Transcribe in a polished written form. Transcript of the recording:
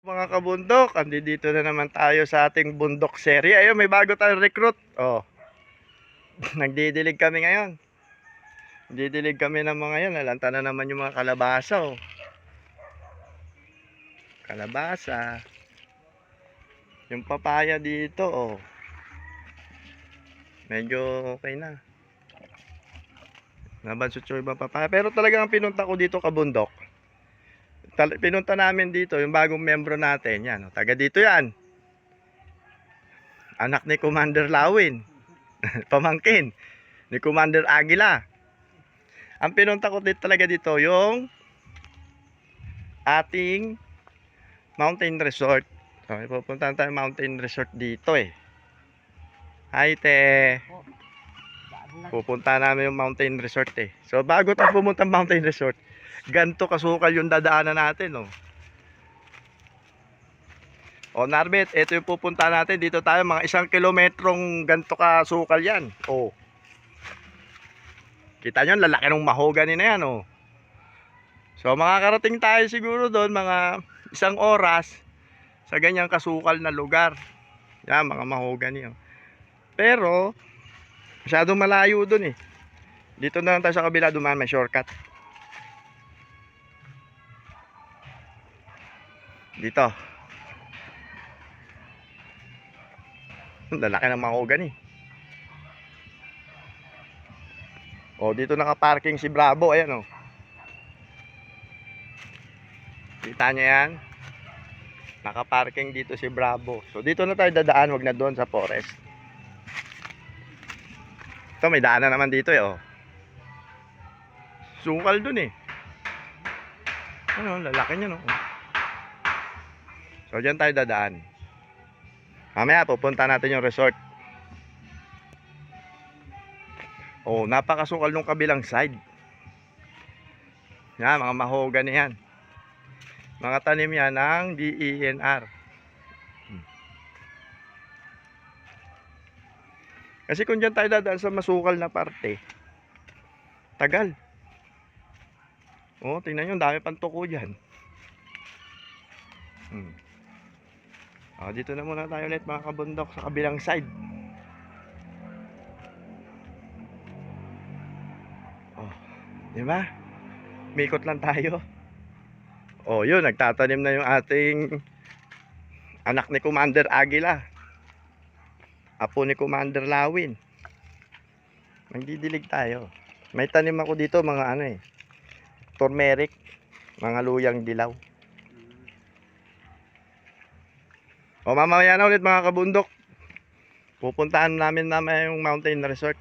Mga kabundok, andito na naman tayo sa ating bundok serye. Ayun, may bago tayong recruit. Oh, nagdidilig kami ngayon. Nagdidilig kami ng mga yan. Nalanta na naman yung mga kalabasa. Oh. Kalabasa. Yung papaya dito. Oh. Medyo okay na. Nabansot yung ibang papaya. Pero talagang pinunta ko dito kabundok. Pinunta namin dito yung bagong membro natin. Yan, oh. Taga dito yan. Anak ni Commander Lawin. Pamangkin ni Commander Aguila. Ang pinunta ko dito talaga dito yung ating mountain resort. Okay, pupuntahan tayo mountain resort dito eh. Hi te. Pupunta namin yung mountain resort eh. So bago tayo pumunta mountain resort, ganto kasukal yung dadaanan natin oh. O Narbet, ito yung pupunta natin. Dito tayo mga 1 kilometrong ganto kasukal yan. Oh. Kita nyo, lalaki ng mahogany na yan oh. So makakarating tayo siguro doon mga 1 oras sa ganyang kasukal na lugar. Yan, mga mahogany oh. Pero masyadong malayo doon eh. Dito na lang tayo sa kabila, dumaan may shortcut. Dito. Lalaki ng mahogany. Oh, dito naka-parking si Bravo, ayan oh. Kita niyo yan? Naka-parking dito si Bravo. So dito na tayo dadaan, wag na doon sa forest. Ito may daanan naman dito eh oh. Sukal doon eh. Ano, lalaki niya no. So diyan tayo dadaan. Mamaya pupunta natin yung resort. Oh, napakasukal nung kabilang side. Yan, mga mahogany yan. Mga tanim yan ng DENR. Kasi kung dyan tayo dadaan sa masukal na parte, tagal. Oh, tingnan nyo, dami pang tuko dyan. Oh, dito na muna tayo ulit mga kabundok sa kabilang side. Oh, di ba? Mikot lang tayo. Oh, yun, nagtatanim na yung ating anak ni Commander Aguila. Apo ni Commander Lawin. Magdidilig tayo. May tanim ako dito mga ano eh. Turmeric, mga luyang dilaw. O mamaya na ulit mga kabundok. Pupuntahan namin yung mountain resort.